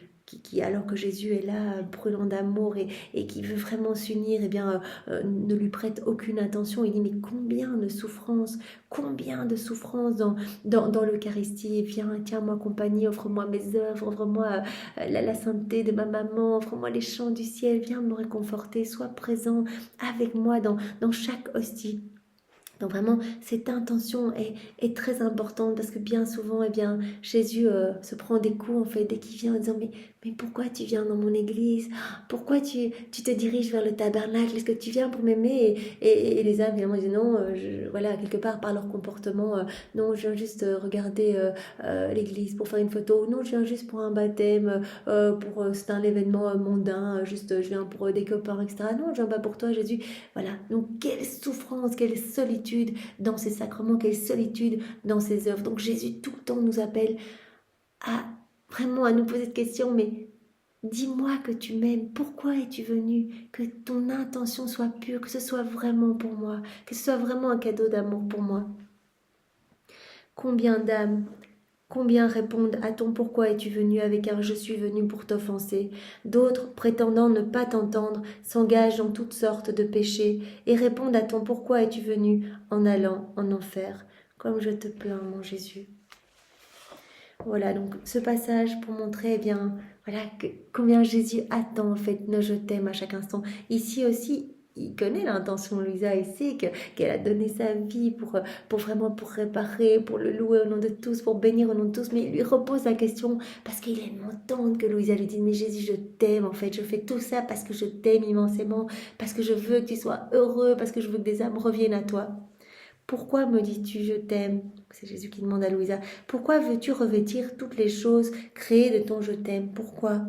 alors que Jésus est là, brûlant d'amour et qui veut vraiment s'unir, eh bien, ne lui prête aucune attention. Il dit, mais combien de souffrances dans l'Eucharistie. Viens, tiens-moi compagnie, offre-moi mes œuvres, offre-moi la sainteté de ma maman, offre-moi les chants du ciel, viens me réconforter, sois présent avec moi dans chaque hostie. Donc vraiment, cette intention est très importante, parce que bien souvent, eh bien, Jésus se prend des coups en fait dès qu'il vient en disant mais pourquoi tu viens dans mon église? Pourquoi tu te diriges vers le tabernacle? Est-ce que tu viens pour m'aimer? Et les âmes évidemment disent non, voilà, quelque part par leur comportement, non, je viens juste regarder l'église pour faire une photo, non, je viens juste pour un baptême, c'est un événement mondain, juste je viens pour des copains, etc. Non, je viens pas pour toi Jésus. Voilà, donc quelle souffrance, quelle solitude dans ces sacrements, quelle solitude dans ces œuvres. Donc Jésus tout le temps nous appelle à vraiment à nous poser cette question, mais dis-moi que tu m'aimes, pourquoi es-tu venu? Que ton intention soit pure, que ce soit vraiment pour moi, que ce soit vraiment un cadeau d'amour pour moi. Combien d'âmes, combien répondent à ton pourquoi es-tu venu avec un je suis venu pour t'offenser? D'autres, prétendant ne pas t'entendre, s'engagent dans toutes sortes de péchés et répondent à ton pourquoi es-tu venu en allant en enfer. Comme je te plains, mon Jésus. Voilà, donc ce passage pour montrer eh bien, voilà, combien Jésus attend en fait nos je t'aime à chaque instant. Ici aussi, il connaît l'intention de Louisa, il sait qu'elle a donné sa vie pour vraiment pour réparer, pour le louer au nom de tous, pour bénir au nom de tous, mais il lui repose la question parce qu'il aime entendre que Louisa lui dise mais Jésus je t'aime en fait, je fais tout ça parce que je t'aime immensément, parce que je veux que tu sois heureux, parce que je veux que des âmes reviennent à toi. Pourquoi me dis-tu je t'aime? C'est Jésus qui demande à Louisa. Pourquoi veux-tu revêtir toutes les choses créées de ton je t'aime? Pourquoi?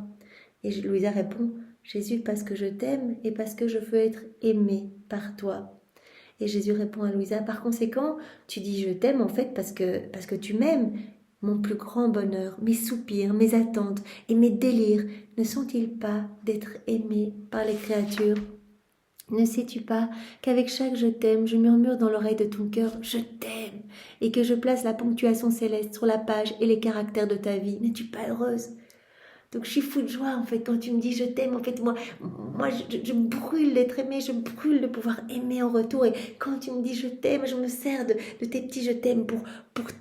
Et Louisa répond, Jésus, parce que je t'aime et parce que je veux être aimée par toi. Et Jésus répond à Louisa, par conséquent, tu dis je t'aime en fait parce que tu m'aimes. Mon plus grand bonheur, mes soupirs, mes attentes et mes délires ne sont-ils pas d'être aimé par les créatures? Ne sais-tu pas qu'avec chaque je t'aime, je murmure dans l'oreille de ton cœur je t'aime et que je place la ponctuation céleste sur la page et les caractères de ta vie? N'es-tu pas heureuse? Donc je suis fou de joie en fait quand tu me dis je t'aime. En fait moi je brûle d'être aimée, je brûle de pouvoir aimer en retour. Et quand tu me dis je t'aime, je me sers de tes petits je t'aime pour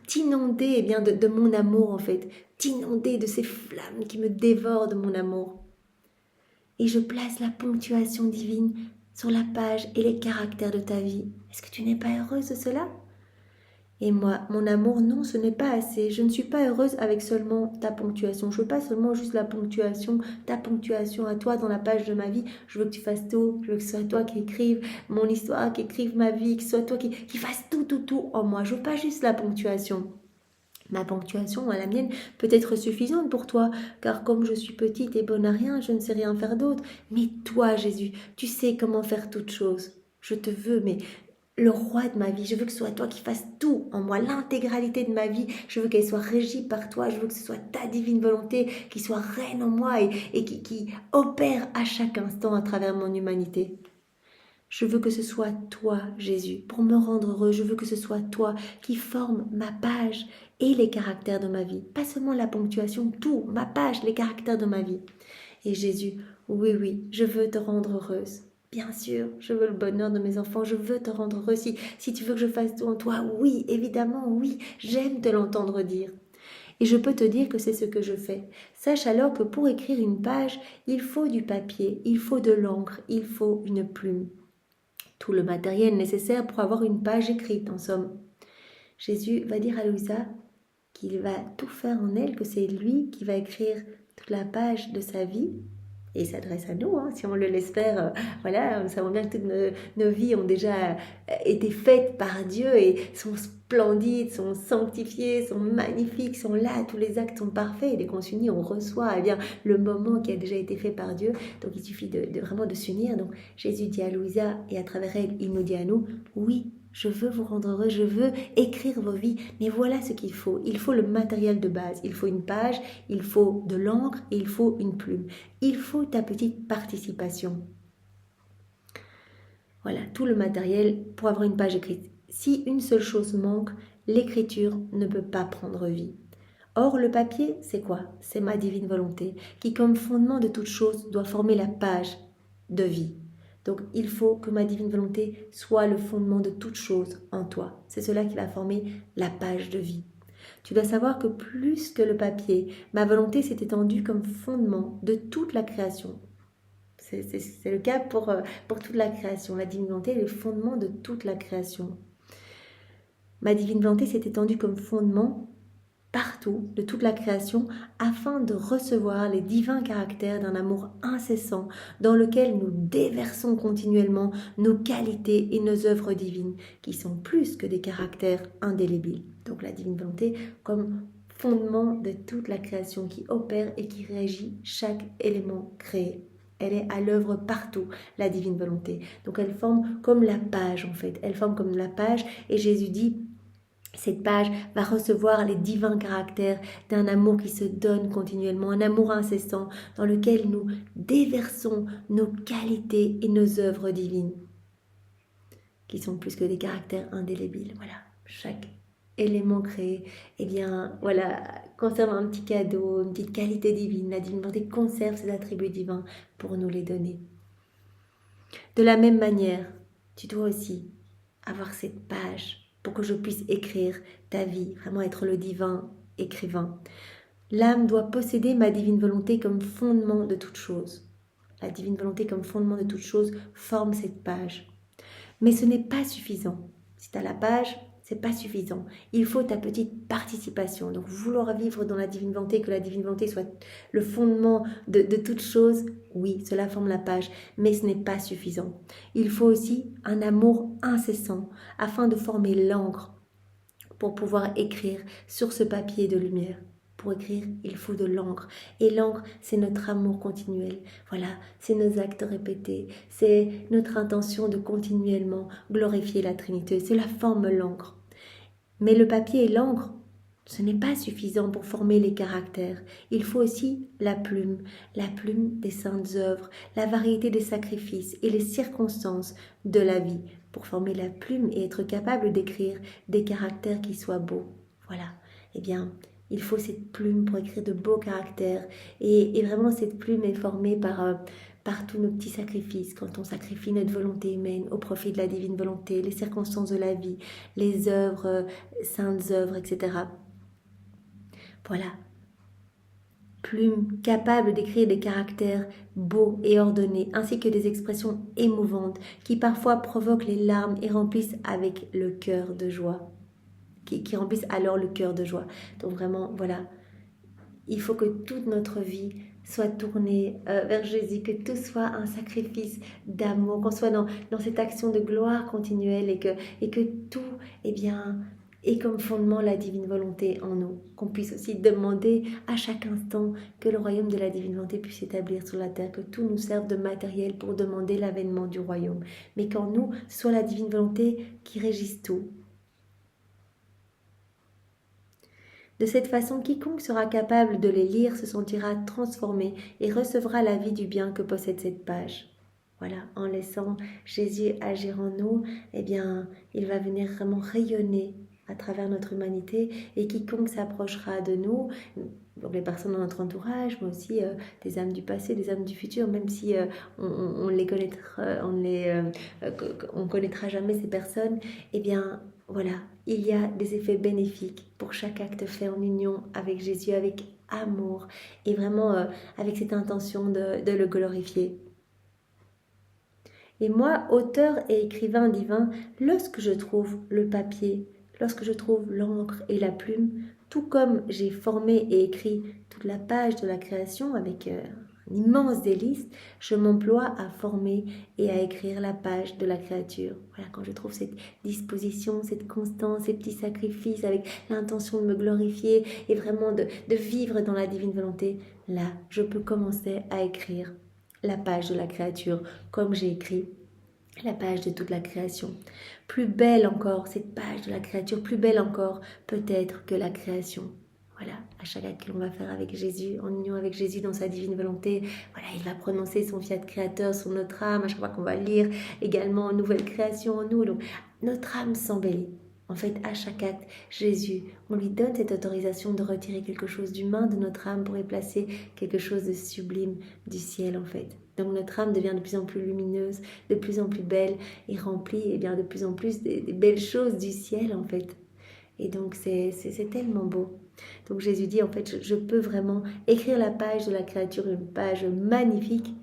t'inonder eh bien de mon amour en fait, t'inonder de ces flammes qui me dévorent de mon amour. Et je place la ponctuation divine sur la page et les caractères de ta vie. Est-ce que tu n'es pas heureuse de cela? Et moi, mon amour, non, ce n'est pas assez. Je ne suis pas heureuse avec seulement ta ponctuation. Je veux pas seulement juste la ponctuation, ta ponctuation à toi dans la page de ma vie. Je veux que tu fasses tout. Je veux que ce soit toi qui écrive mon histoire, qui écrive ma vie, que ce soit toi qui fasse tout en moi. Je veux pas juste la ponctuation. Ma ponctuation, la mienne, peut être suffisante pour toi, car comme je suis petite et bonne à rien, je ne sais rien faire d'autre. Mais toi, Jésus, tu sais comment faire toutes choses. Je te veux, mais le roi de ma vie, je veux que ce soit toi qui fasses tout en moi, l'intégralité de ma vie. Je veux qu'elle soit régie par toi, je veux que ce soit ta divine volonté qui soit reine en moi et qui opère à chaque instant à travers mon humanité. Je veux que ce soit toi, Jésus, pour me rendre heureux. Je veux que ce soit toi qui forme ma page et les caractères de ma vie. Pas seulement la ponctuation, tout, ma page, les caractères de ma vie. Et Jésus, oui, je veux te rendre heureuse. Bien sûr, je veux le bonheur de mes enfants, je veux te rendre heureux. Si tu veux que je fasse tout en toi, oui, évidemment, oui, j'aime te l'entendre dire. Et je peux te dire que c'est ce que je fais. Sache alors que pour écrire une page, il faut du papier, il faut de l'encre, il faut une plume. Tout le matériel nécessaire pour avoir une page écrite, en somme. Jésus va dire à Louisa qu'il va tout faire en elle, que c'est lui qui va écrire toute la page de sa vie. Et il s'adresse à nous, hein, si on le laisse faire. Voilà, nous savons bien que toutes nos vies ont déjà été faites par Dieu et sont splendides, sont sanctifiées, sont magnifiques, sont là, tous les actes sont parfaits. Et dès qu'on s'unit, on reçoit bien le moment qui a déjà été fait par Dieu. Donc il suffit vraiment de s'unir. Donc Jésus dit à Louisa et à travers elle, il nous dit à nous, oui, je veux vous rendre heureux, je veux écrire vos vies, mais voilà ce qu'il faut. Il faut le matériel de base, il faut une page, il faut de l'encre et il faut une plume. Il faut ta petite participation. Voilà, tout le matériel pour avoir une page écrite. Si une seule chose manque, l'écriture ne peut pas prendre vie. Or, le papier, c'est quoi? C'est ma divine volonté, qui comme fondement de toute chose doit former la page de vie. Donc, il faut que ma divine volonté soit le fondement de toute chose en toi. C'est cela qui va former la page de vie. Tu dois savoir que plus que le papier, ma volonté s'est étendue comme fondement de toute la création. C'est le cas pour toute la création. La divine volonté est le fondement de toute la création. Ma divine volonté s'est étendue comme fondement partout de toute la création afin de recevoir les divins caractères d'un amour incessant dans lequel nous déversons continuellement nos qualités et nos œuvres divines qui sont plus que des caractères indélébiles. Donc la divine volonté comme fondement de toute la création qui opère et qui régit chaque élément créé. Elle est à l'œuvre partout, la divine volonté. Donc elle forme comme la page en fait. Elle forme comme la page et Jésus dit cette page va recevoir les divins caractères d'un amour qui se donne continuellement, un amour incessant dans lequel nous déversons nos qualités et nos œuvres divines, qui sont plus que des caractères indélébiles. Voilà, chaque élément créé, eh bien, voilà, conserve un petit cadeau, une petite qualité divine. La divine volonté conserve ses attributs divins pour nous les donner. De la même manière, tu dois aussi avoir cette page pour que je puisse écrire ta vie, vraiment être le divin écrivain. L'âme doit posséder ma divine volonté comme fondement de toute chose. La divine volonté comme fondement de toute chose forme cette page. Mais ce n'est pas suffisant. Si tu as la page, c'est pas suffisant. Il faut ta petite participation. Donc vouloir vivre dans la divine volonté, que la divine volonté soit le fondement de toute chose, oui, cela forme la page, mais ce n'est pas suffisant. Il faut aussi un amour incessant afin de former l'encre pour pouvoir écrire sur ce papier de lumière. Pour écrire, il faut de l'encre. Et l'encre, c'est notre amour continuel. Voilà, c'est nos actes répétés. C'est notre intention de continuellement glorifier la Trinité. Cela forme l'encre. Mais le papier et l'encre, ce n'est pas suffisant pour former les caractères. Il faut aussi la plume des saintes œuvres, la variété des sacrifices et les circonstances de la vie pour former la plume et être capable d'écrire des caractères qui soient beaux. Voilà, eh bien, il faut cette plume pour écrire de beaux caractères. Et vraiment, cette plume est formée par tous nos petits sacrifices, quand on sacrifie notre volonté humaine au profit de la divine volonté, les circonstances de la vie, les œuvres, saintes œuvres, etc. Voilà. Plume capable d'écrire des caractères beaux et ordonnés, ainsi que des expressions émouvantes qui parfois provoquent les larmes et remplissent avec le cœur de joie. Qui remplissent alors le cœur de joie. Donc vraiment, voilà, il faut que toute notre vie soit tournée vers Jésus, que tout soit un sacrifice d'amour, qu'on soit dans cette action de gloire continuelle et que tout, eh bien, ait comme fondement la divine volonté en nous. Qu'on puisse aussi demander à chaque instant que le royaume de la divine volonté puisse s'établir sur la terre, que tout nous serve de matériel pour demander l'avènement du royaume. Mais qu'en nous, ce soit la divine volonté qui régisse tout. De cette façon, quiconque sera capable de les lire se sentira transformé et recevra la vie du bien que possède cette page. Voilà, en laissant Jésus agir en nous, eh bien, il va venir vraiment rayonner à travers notre humanité et quiconque s'approchera de nous donc les personnes dans notre entourage, mais aussi des âmes du passé, des âmes du futur, même si on les connaîtra, on connaîtra jamais ces personnes, eh bien voilà, il y a des effets bénéfiques pour chaque acte fait en union avec Jésus, avec amour et vraiment avec cette intention de le glorifier. Et moi, auteur et écrivain divin, lorsque je trouve le papier, lorsque je trouve l'encre et la plume, tout comme j'ai formé et écrit toute la page de la création avec un immense délice, je m'emploie à former et à écrire la page de la créature. Voilà, quand je trouve cette disposition, cette constance, ces petits sacrifices avec l'intention de me glorifier et vraiment de vivre dans la divine volonté, là, je peux commencer à écrire la page de la créature, comme j'ai écrit la page de toute la création. Plus belle encore, cette page de la créature, plus belle encore peut-être que la création. Voilà, à chaque acte que l'on va faire avec Jésus, en union avec Jésus dans sa divine volonté, voilà, il va prononcer son fiat créateur sur notre âme, à chaque fois qu'on va lire également nouvelle création en nous. Donc, notre âme s'embellit. En fait, à chaque acte, Jésus, on lui donne cette autorisation de retirer quelque chose d'humain de notre âme pour y placer quelque chose de sublime du ciel, en fait. Donc notre âme devient de plus en plus lumineuse, de plus en plus belle et remplie et bien de plus en plus des belles choses du ciel, en fait. Et donc c'est tellement beau. Donc Jésus dit, en fait, je peux vraiment écrire la page de la créature, une page magnifique,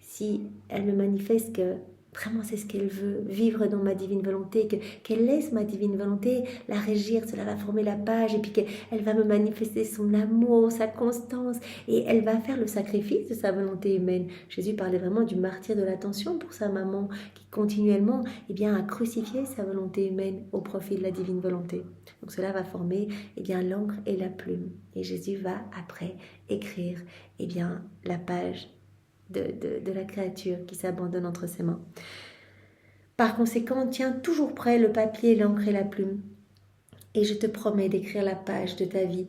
si elle me manifeste que vraiment c'est ce qu'elle veut, vivre dans ma divine volonté, qu'elle laisse ma divine volonté la régir, cela va former la page, et puis qu'elle va me manifester son amour, sa constance, et elle va faire le sacrifice de sa volonté humaine. Jésus parlait vraiment du martyr de l'attention pour sa maman, qui continuellement a crucifié sa volonté humaine au profit de la divine volonté. Donc cela va former l'encre et la plume, et Jésus va après écrire la page de la créature qui s'abandonne entre ses mains. Par conséquent, tiens toujours prêt le papier, l'encre et la plume, et je te promets d'écrire la page de ta vie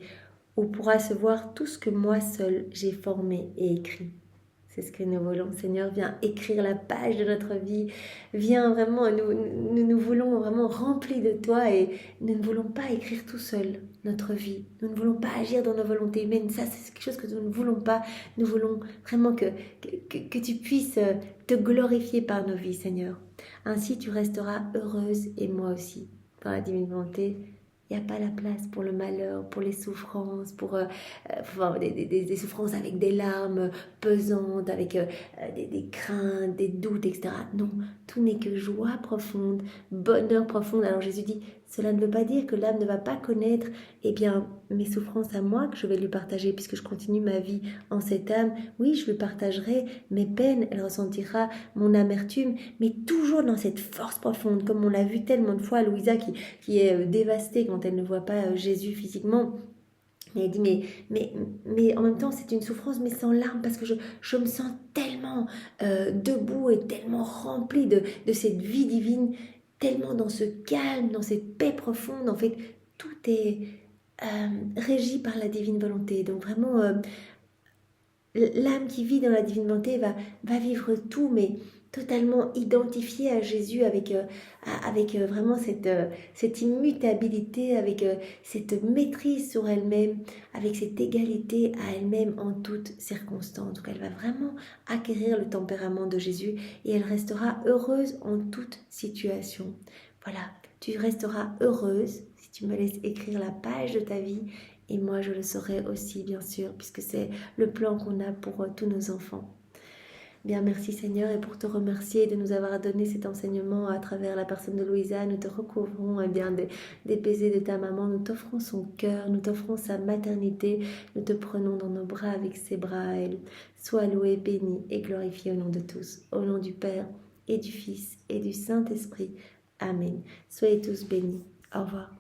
où pourra se voir tout ce que moi seul j'ai formé et écrit. C'est ce que nous voulons, Seigneur, viens écrire la page de notre vie, viens vraiment, nous voulons vraiment remplis de toi et nous ne voulons pas écrire tout seul notre vie, nous ne voulons pas agir dans nos volontés humaines, ça c'est quelque chose que nous ne voulons pas, nous voulons vraiment que tu puisses te glorifier par nos vies, Seigneur. Ainsi tu resteras heureuse et moi aussi, par la divine volonté. Il n'y a pas la place pour le malheur, pour les souffrances, pour des souffrances avec des larmes pesantes, avec des craintes, des doutes, etc. Non, tout n'est que joie profonde, bonheur profond. Alors Jésus dit, cela ne veut pas dire que l'âme ne va pas connaître mes souffrances à moi, que je vais lui partager, puisque je continue ma vie en cette âme. Oui, je lui partagerai mes peines, elle ressentira mon amertume, mais toujours dans cette force profonde, comme on l'a vu tellement de fois, Louisa qui est dévastée quand elle ne voit pas Jésus physiquement. Et elle dit, mais en même temps, c'est une souffrance, mais sans larmes, parce que je me sens tellement debout et tellement remplie de cette vie divine, tellement dans ce calme, dans cette paix profonde. En fait, tout est régi par la divine volonté. Donc vraiment, l'âme qui vit dans la divine volonté va vivre tout, mais totalement identifiée à Jésus avec vraiment cette immutabilité, avec cette maîtrise sur elle-même, avec cette égalité à elle-même en toutes circonstances. Donc elle va vraiment acquérir le tempérament de Jésus et elle restera heureuse en toute situation. Voilà, tu resteras heureuse si tu me laisses écrire la page de ta vie. Et moi, je le saurai aussi, bien sûr, puisque c'est le plan qu'on a pour tous nos enfants. Bien, merci Seigneur, et pour te remercier de nous avoir donné cet enseignement à travers la personne de Louisa, nous te recouvrons des baisers de ta maman, nous t'offrons son cœur, nous t'offrons sa maternité, nous te prenons dans nos bras avec ses bras à elle. Sois loué, béni et glorifié au nom de tous, au nom du Père et du Fils et du Saint-Esprit. Amen. Soyez tous bénis. Au revoir.